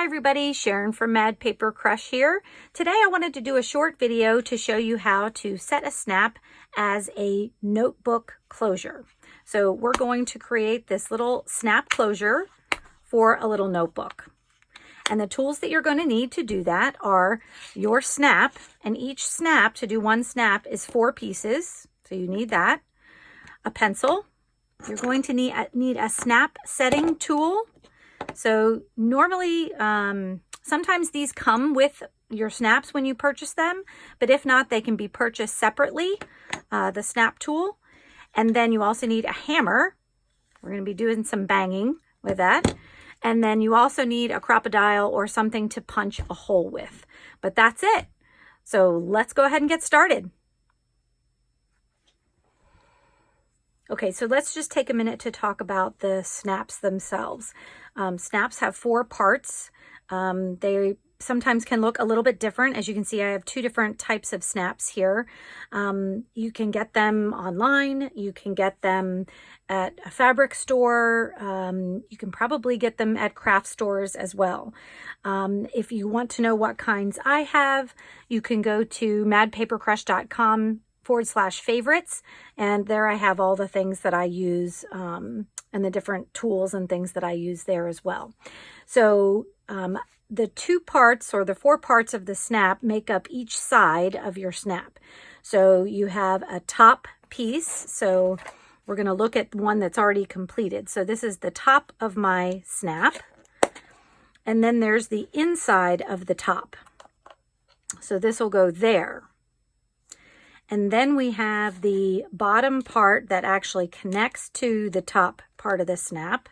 Hi everybody, Sharon from Mad Paper Crush here. Today I wanted to do a short video to show you how to set a snap as a notebook closure. So we're going to create this little snap closure for a little notebook. And the tools that you're going to need to do that are your snap, and each snap, to do one snap, is 4 pieces. So you need that. A pencil. You're going to need a snap setting tool. So normally, sometimes these come with your snaps when you purchase them, but if not, they can be purchased separately, the snap tool. And then you also need a hammer. We're going to be doing some banging with that. And then you also need a crocodile or something to punch a hole with. But that's it. So let's go ahead and get started. Okay, so let's just take a minute to talk about the snaps themselves. Snaps have 4 parts. They sometimes can look a little bit different. As you can see, I have 2 different types of snaps here. You can get them online. You can get them at a fabric store. You can probably get them at craft stores as well. If you want to know what kinds I have, you can go to madpapercrush.com/favorites, and there I have all the things that I use and the different tools and things that I use there as well. So the 2 parts or the 4 parts of the snap make up each side of your snap. So you have a top piece. So we're going to look at one that's already completed. So this is the top of my snap, and then there's the inside of the top. So this will go there. And then we have the bottom part that actually connects to the top part of the snap.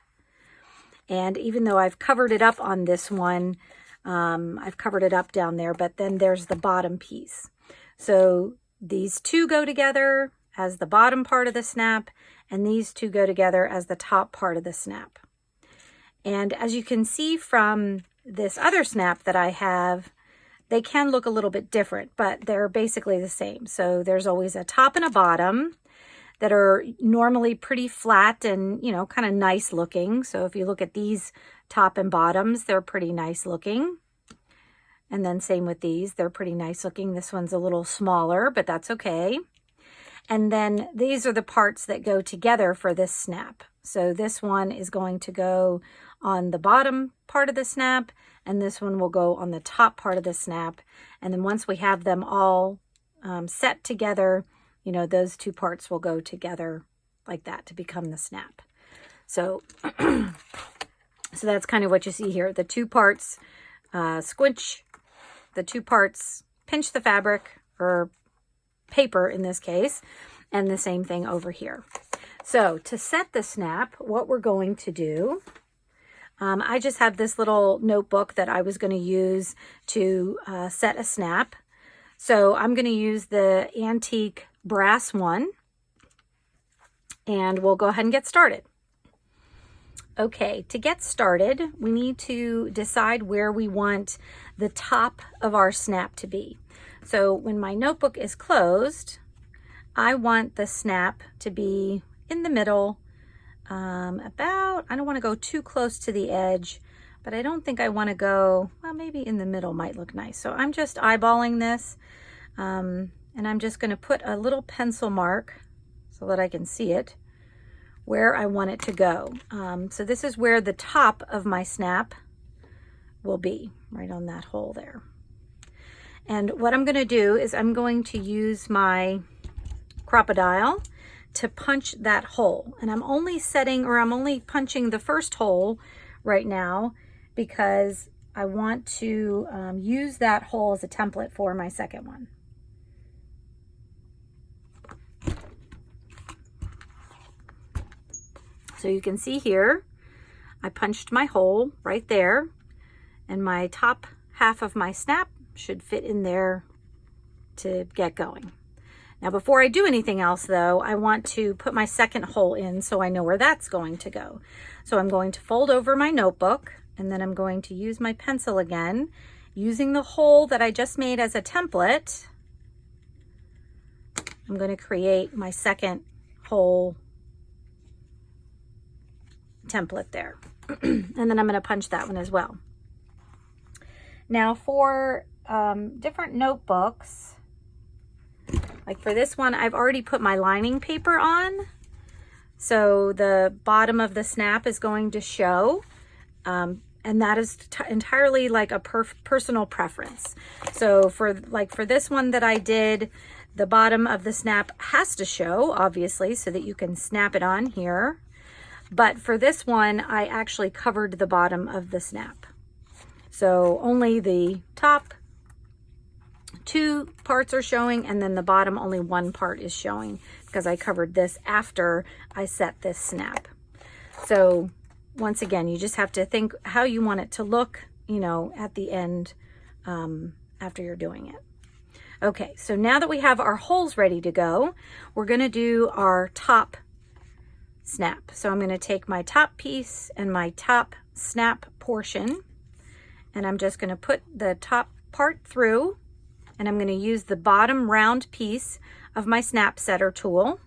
And even though I've covered it up on this one, I've covered it up down there, but then there's the bottom piece. So these 2 go together as the bottom part of the snap, and these 2 go together as the top part of the snap. And as you can see from this other snap that I have, they can look a little bit different, but they're basically the same. So there's always a top and a bottom that are normally pretty flat and, you know, kind of nice looking. So if you look at these top and bottoms, they're pretty nice looking. And then same with these, they're pretty nice looking. This one's a little smaller, but that's okay. And then these are the parts that go together for this snap. So this one is going to go on the bottom part of the snap, and this one will go on the top part of the snap. And then once we have them all set together, you know, those 2 parts will go together like that to become the snap. So, so that's kind of what you see here. The 2 parts squinch, the 2 parts pinch the fabric, or paper in this case, and the same thing over here. So to set the snap, what we're going to do, I just have this little notebook that I was going to use to set a snap. So I'm going to use the antique brass one, and we'll go ahead and get started. Okay, to get started, we need to decide where we want the top of our snap to be. So when my notebook is closed, I want the snap to be in the middle, about, I don't want to go too close to the edge, but I don't think I want to go, well, maybe in the middle might look nice. So I'm just eyeballing this, and I'm just going to put a little pencil mark so that I can see it, where I want it to go. So this is where the top of my snap will be, right on that hole there. And what I'm going to do is I'm going to use my crocodile to punch that hole. And I'm only punching the first hole right now because I want to use that hole as a template for my second one. So you can see here, I punched my hole right there, and my top half of my snap should fit in there to get going. Now, before I do anything else though, I want to put my second hole in so I know where that's going to go. So I'm going to fold over my notebook, and then I'm going to use my pencil again, using the hole that I just made as a template. I'm going to create my second hole template there. And then I'm going to punch that one as well. Now for different notebooks, like for this one, I've already put my lining paper on. So the bottom of the snap is going to show, and that is entirely like a personal preference. So for this one that I did, the bottom of the snap has to show, obviously, so that you can snap it on here. But for this one, I actually covered the bottom of the snap. So only the top 2 parts are showing, and then the bottom only 1 part is showing, because I covered this after I set this snap. So once again, you just have to think how you want it to look, you know, at the end after you're doing it. Okay, so now that we have our holes ready to go, we're going to do our top snap. So I'm going to take my top piece and my top snap portion, and I'm just going to put the top part through, and I'm going to use the bottom round piece of my snap setter tool,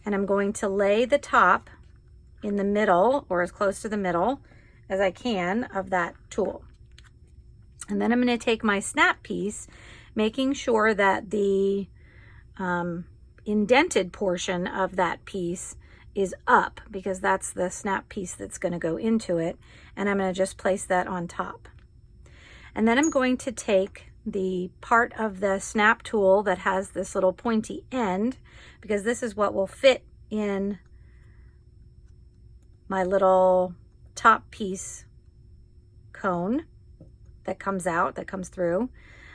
and I'm going to lay the top in the middle, or as close to the middle as I can, of that tool. And then I'm going to take my snap piece, making sure that the indented portion of that piece is up, because that's the snap piece that's going to go into it, and I'm going to just place that on top. And then I'm going to take the part of the snap tool that has this little pointy end, because this is what will fit in my little top piece cone that comes out, that comes through.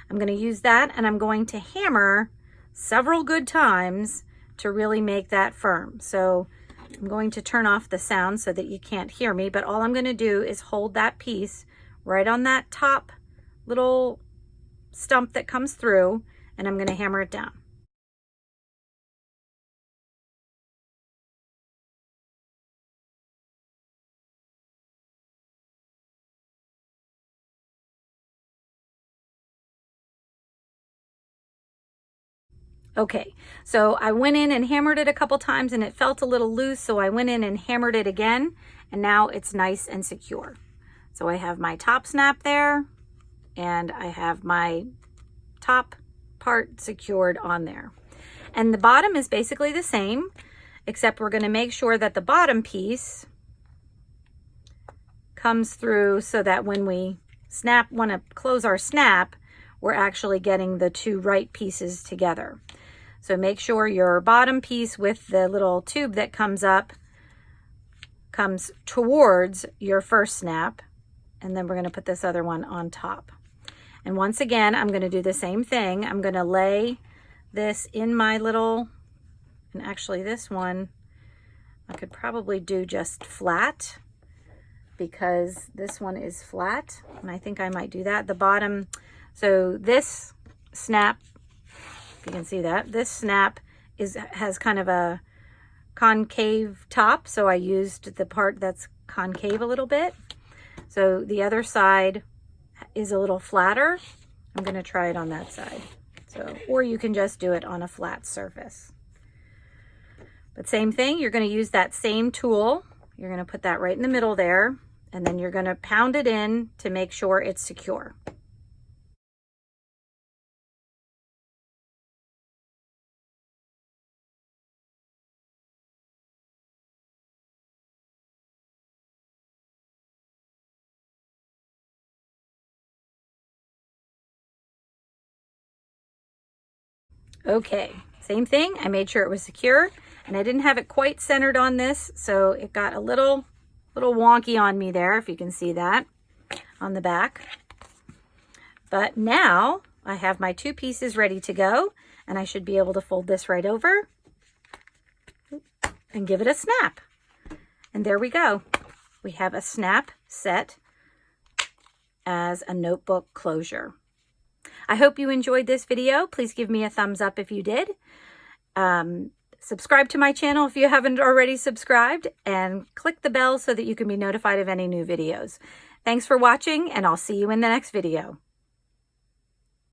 I'm going to use that, and I'm going to hammer several good times to really make that firm. So I'm going to turn off the sound so that you can't hear me, but all I'm going to do is hold that piece right on that top little stump that comes through, and I'm going to hammer it down. Okay, so I went in and hammered it a couple times and it felt a little loose, so I went in and hammered it again, and now it's nice and secure. So I have my top snap there, and I have my top part secured on there. And the bottom is basically the same, except we're going to make sure that the bottom piece comes through so that when we want to close our snap, we're actually getting the 2 right pieces together. So make sure your bottom piece with the little tube that comes up comes towards your first snap, and then we're going to put this other one on top. And once again, I'm going to do the same thing. I'm going to lay this in my little, and actually this one I could probably do just flat, because this one is flat, and I think I might do that. The bottom, so this snap, if you can see that, this snap has kind of a concave top, so I used the part that's concave a little bit. So the other side is a little flatter. I'm going to try it on that side. So, or you can just do it on a flat surface. But same thing, you're going to use that same tool. You're going to put that right in the middle there, and then you're going to pound it in to make sure it's secure. Okay, same thing. I made sure it was secure, and I didn't have it quite centered on this, so it got a little wonky on me there, if you can see that on the back. But now I have my 2 pieces ready to go, and I should be able to fold this right over and give it a snap. And there we go. We have a snap set as a notebook closure. I hope you enjoyed this video. Please give me a thumbs up if you did. Subscribe to my channel if you haven't already subscribed, and click the bell so that you can be notified of any new videos. Thanks for watching, and I'll see you in the next video.